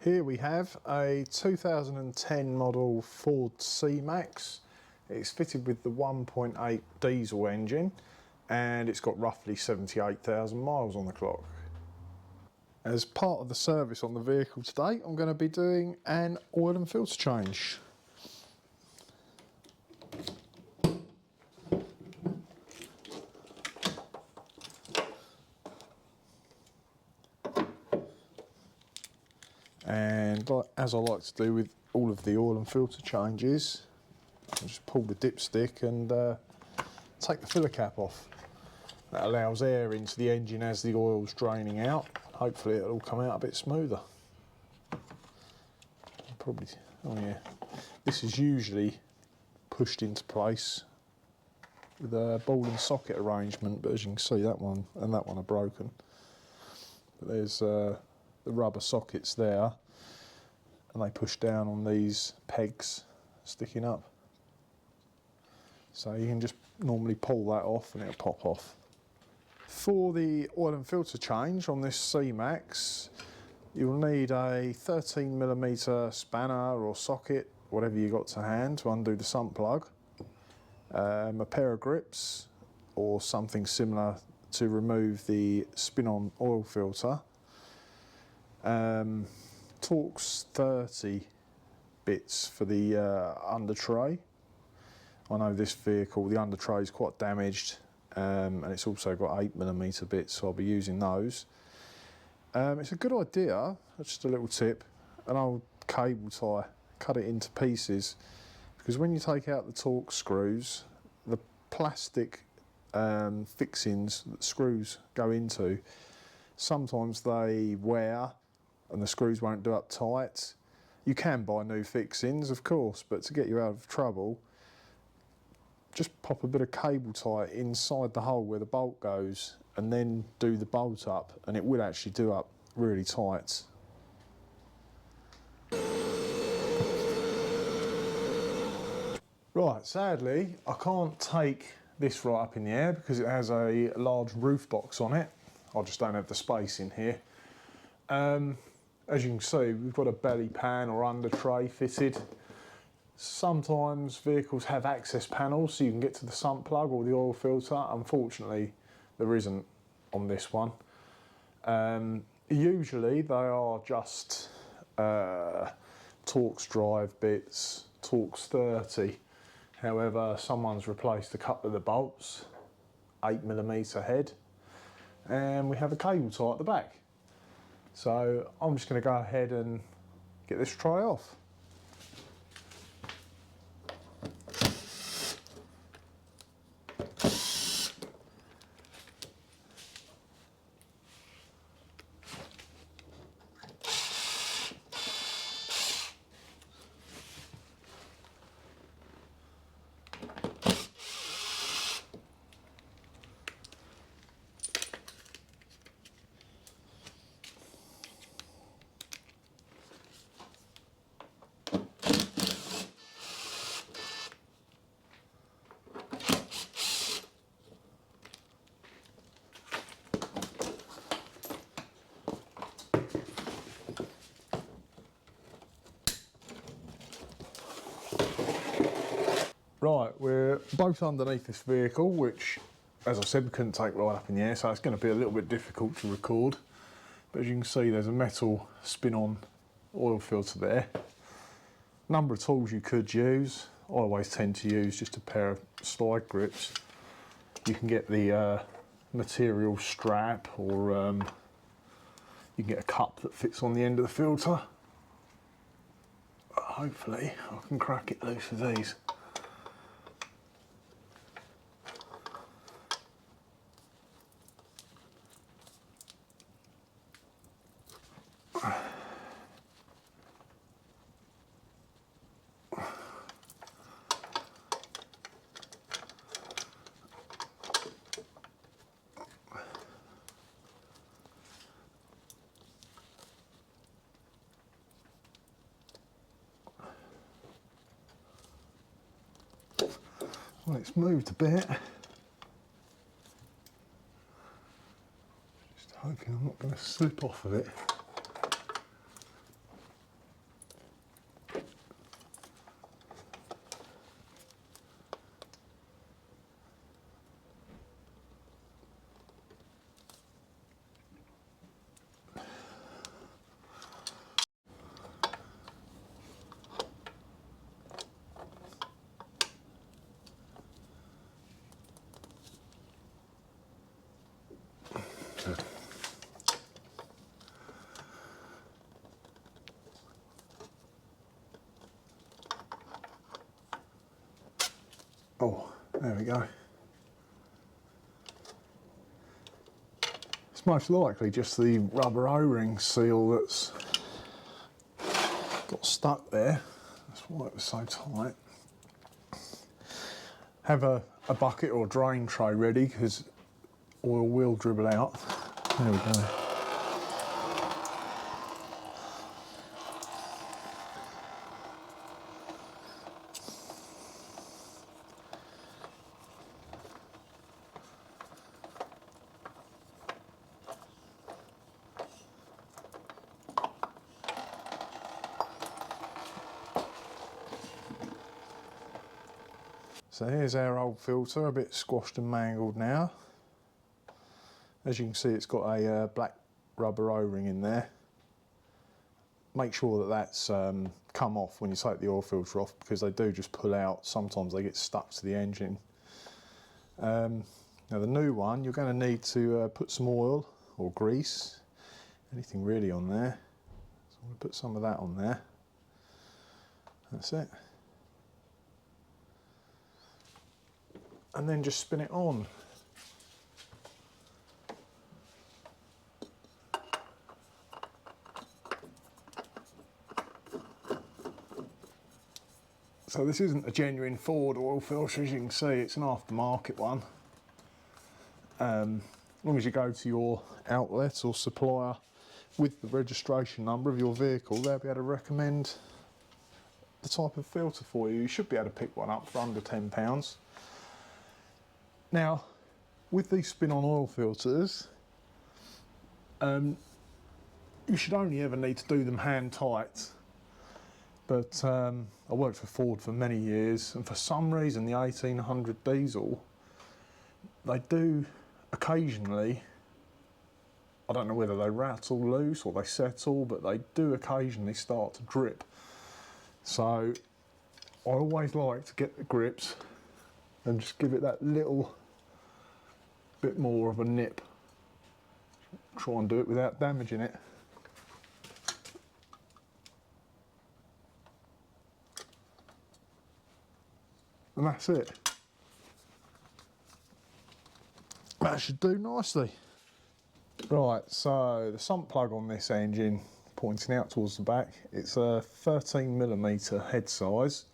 Here we have a 2010 model Ford C-Max. It's fitted with the 1.8 diesel engine and it's got roughly 78,000 miles on the clock. As part of the service on the vehicle today, I'm going to be doing an oil and filter change. And as I like to do with all of the oil and filter changes, I just pull the dipstick and take the filler cap off. That allows air into the engine as the oil's draining out. Hopefully it'll all come out a bit smoother. Probably, oh yeah. This is usually pushed into place with a ball and socket arrangement, but as you can see, that one and that one are broken. But there's the rubber sockets there, and they push down on these pegs sticking up. So you can just normally pull that off and it'll pop off. For the oil and filter change on this C-Max, you'll need a 13mm spanner or socket, whatever you got to hand, to undo the sump plug, a pair of grips or something similar to remove the spin-on oil filter, Torx 30 bits for the under tray. I know this vehicle, the under tray is quite damaged, and it's also got 8mm bits, so I'll be using those. It's a good idea, just a little tip, an old cable tie, cut it into pieces, because when you take out the Torx screws, the plastic fixings that screws go into, sometimes they wear and the screws won't do up tight. You can buy new fixings, of course, but to get you out of trouble, just pop a bit of cable tie inside the hole where the bolt goes and then do the bolt up, and it will actually do up really tight. Right, sadly I can't take this right up in the air because it has a large roof box on it. I just don't have the space in here. As you can see, we've got a belly pan or under tray fitted. Sometimes vehicles have access panels so you can get to the sump plug or the oil filter. Unfortunately, there isn't on this one. Usually they are just Torx drive bits, Torx 30. However, someone's replaced a couple of the bolts, 8mm head, and we have a cable tie at the back. So I'm just going to go ahead and get this tray off. Right, we're both underneath this vehicle, which, as I said, we couldn't take right up in the air, so it's going to be a little bit difficult to record. But as you can see, there's a metal spin-on oil filter there. Number of tools you could use. I always tend to use just a pair of slide grips. You can get the material strap, or you can get a cup that fits on the end of the filter. But hopefully I can crack it loose with these. Well, it's moved a bit. Just hoping I'm not going to slip off of it. There we go. It's most likely just the rubber O-ring seal that's got stuck there. That's why it was so tight. Have a bucket or drain tray ready because oil will dribble out. There we go. So here's our old filter, a bit squashed and mangled now. As you can see, it's got a black rubber O-ring in there. Make sure that that's come off when you take the oil filter off, because they do just pull out. Sometimes they get stuck to the engine. Now the new one, you're going to need to put some oil or grease, anything really on there. So I'm going to put some of that on there. That's it. And then just spin it on. So this isn't a genuine Ford oil filter, as you can see, it's an aftermarket one. As long as you go to your outlet or supplier with the registration number of your vehicle, they'll be able to recommend the type of filter for you. You should be able to pick one up for under £10. Now, with these spin-on oil filters, you should only ever need to do them hand tight. But I worked for Ford for many years, and for some reason the 1800 diesel, they do occasionally, I don't know whether they rattle loose or they settle, but they do occasionally start to drip. So I always like to get the grips and just give it that little bit more of a nip. Try and do it without damaging it. And that's it. That should do nicely. Right, so the sump plug on this engine, pointing out towards the back, it's a 13mm head size.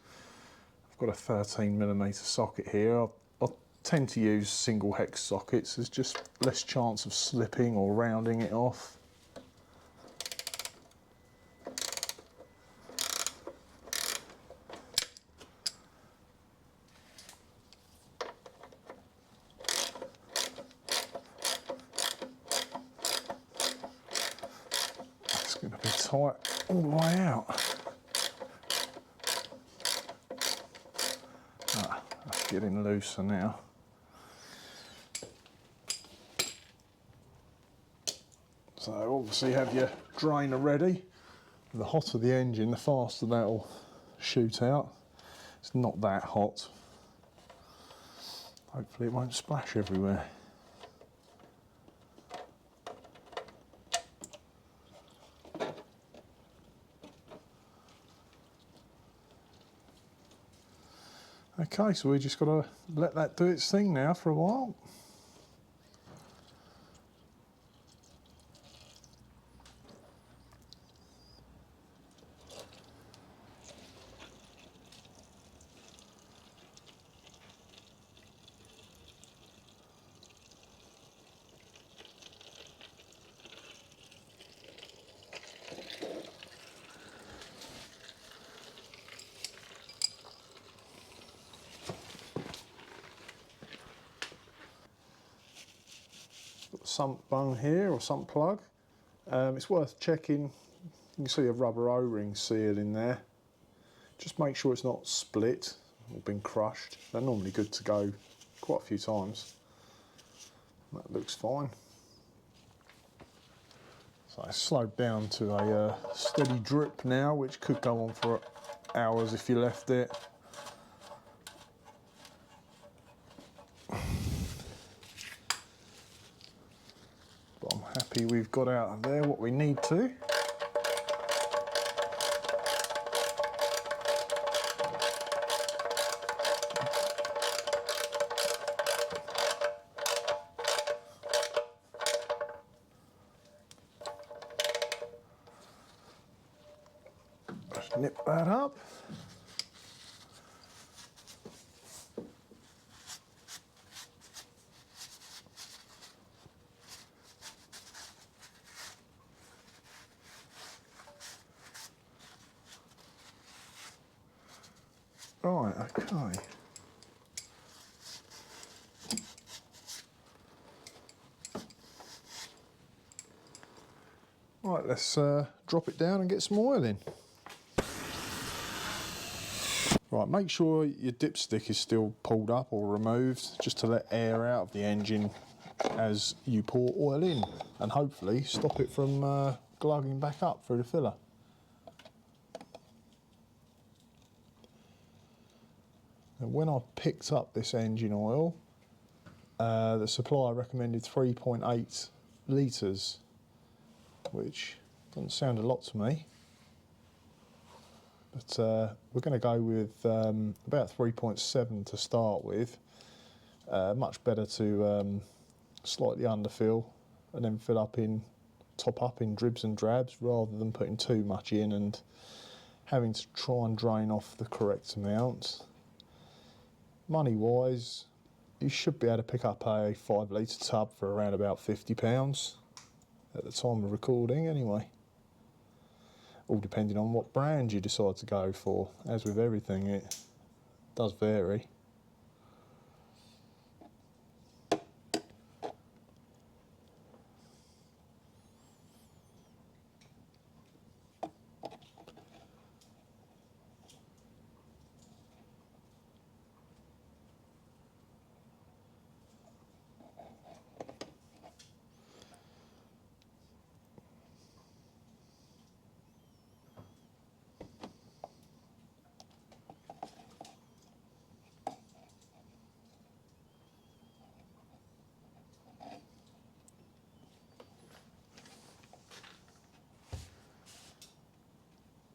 I've got a 13mm socket here. I tend to use single hex sockets. There's just less chance of slipping or rounding it off. It's going to be tight all the way out. That's getting looser now. So obviously have your drainer ready. The hotter the engine, the faster that'll shoot out. It's not that hot. Hopefully it won't splash everywhere. Okay, so we just got to let that do its thing now for a while. Sump bung here, or sump plug. It's worth checking. You can see a rubber O-ring seal in there. Just make sure it's not split or been crushed. They're normally good to go quite a few times. That looks fine. So it's slowed down to a steady drip now, which could go on for hours if you left it. But I'm happy we've got out of there what we need to. Nip that up. Right, okay. Right, let's drop it down and get some oil in. Right, make sure your dipstick is still pulled up or removed, just to let air out of the engine as you pour oil in, and hopefully stop it from glugging back up through the filler. And when I picked up this engine oil, the supplier recommended 3.8 litres, which doesn't sound a lot to me. But we're going to go with about 3.7 to start with. Much better to slightly underfill and then top up in dribs and drabs, rather than putting too much in and having to try and drain off the correct amount. Money wise, you should be able to pick up a 5 litre tub for around about £50 at the time of recording anyway. All depending on what brand you decide to go for. As with everything, it does vary.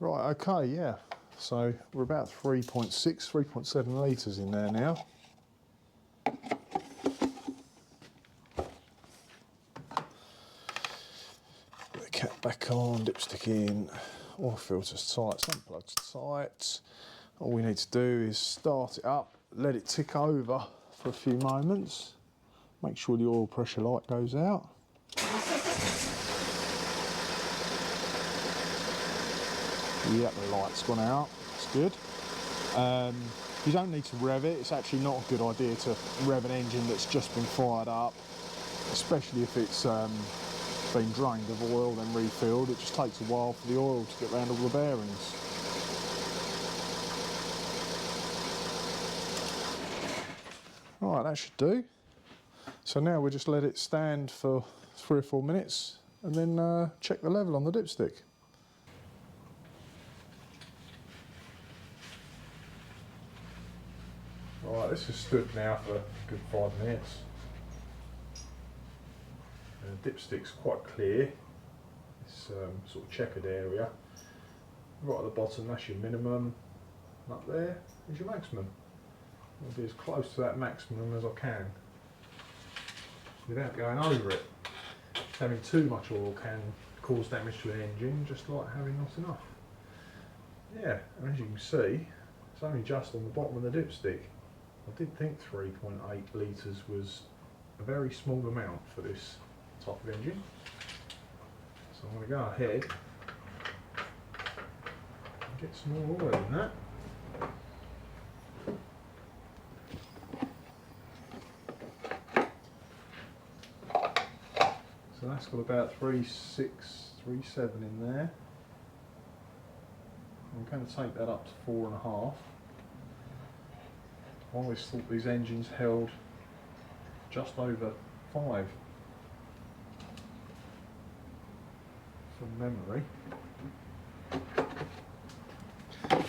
Right, okay, yeah. So we're about 3.6, 3.7 litres in there now. Put the cap back on, dipstick in, oil filter's tight, sump plug's tight. All we need to do is start it up, let it tick over for a few moments, make sure the oil pressure light goes out. Yep, the light's gone out, that's good. You don't need to rev it, it's actually not a good idea to rev an engine that's just been fired up, especially if it's been drained of oil then refilled. It just takes a while for the oil to get around all the bearings. Right, that should do. So now we'll just let it stand for 3 or 4 minutes and then check the level on the dipstick. Right, this has stood now for a good 5 minutes. The dipstick's quite clear. This sort of checkered area. Right at the bottom, that's your minimum. And up there is your maximum. I'll be as close to that maximum as I can without going over it. Having too much oil can cause damage to an engine, just like having not enough. Yeah, and as you can see, it's only just on the bottom of the dipstick. I did think 3.8 litres was a very small amount for this type of engine. So I'm going to go ahead and get some more oil in that. So that's got about 3.6, 3.7 in there. I'm going to take that up to 4.5. I always thought these engines held just over 5 from memory.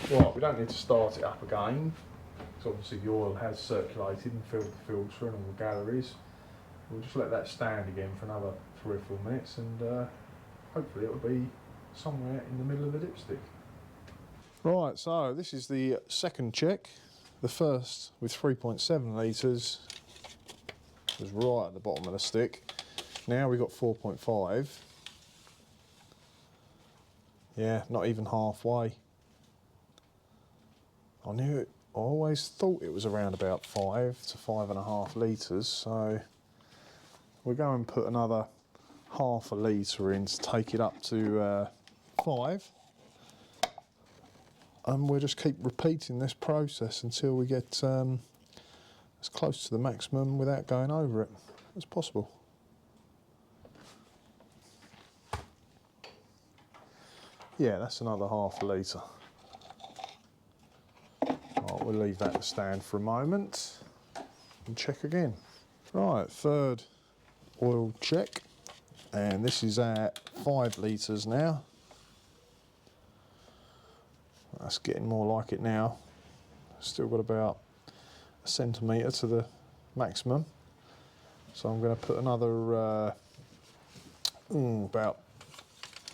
Right, we don't need to start it up again, because obviously the oil has circulated and filled the filter and all the galleries. We'll just let that stand again for another 3 or 4 minutes, and hopefully it'll be somewhere in the middle of the dipstick. Right, so this is the second check. The first, with 3.7 litres, was right at the bottom of the stick. Now we've got 4.5. Yeah, not even halfway. I knew it, I always thought it was around about 5 to 5.5 litres, so we're going to put another half a litre in to take it up to 5. And we'll just keep repeating this process until we get as close to the maximum without going over it as possible. Yeah, that's another half a litre. Right, we'll leave that to stand for a moment and check again. Right, third oil check, and this is at 5 litres now. That's getting more like it now. Still got about a centimetre to the maximum, so I'm going to put another about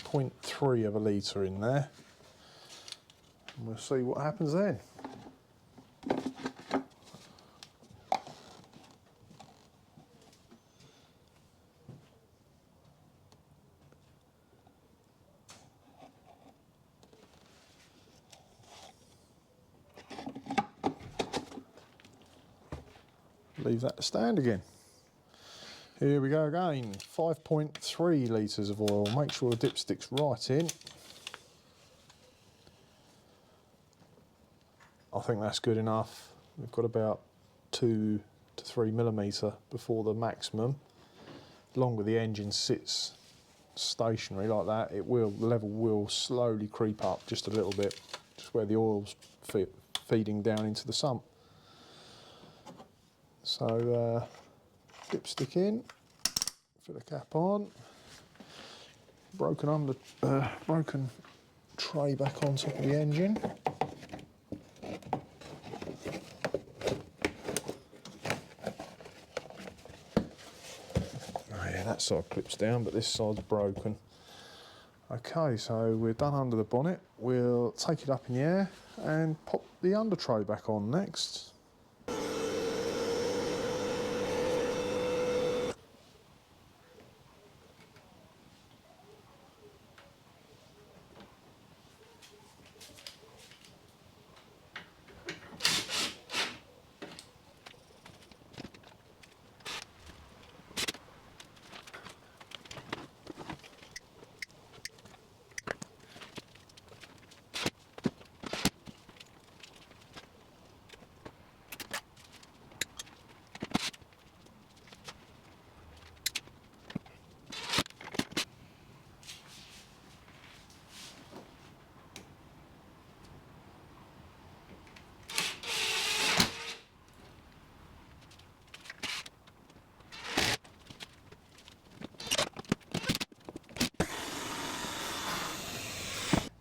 0.3 of a litre in there, and we'll see what happens then. Leave that to stand again. Here we go again, 5.3 litres of oil. Make sure the dipstick's right in. I think that's good enough. We've got about 2 to 3 millimetre before the maximum. The longer the engine sits stationary like that, the level will slowly creep up just a little bit, just where the oil's feeding down into the sump. So dipstick in, fill the cap on, broken tray back on top of the engine. Oh yeah, that side clips down, but this side's broken. Okay, so we're done under the bonnet. We'll take it up in the air and pop the under tray back on next.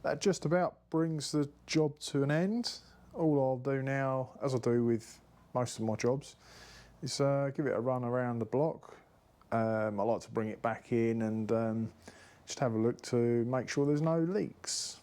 That just about brings the job to an end. All I'll do now, as I do with most of my jobs, is give it a run around the block. I like to bring it back in and just have a look to make sure there's no leaks.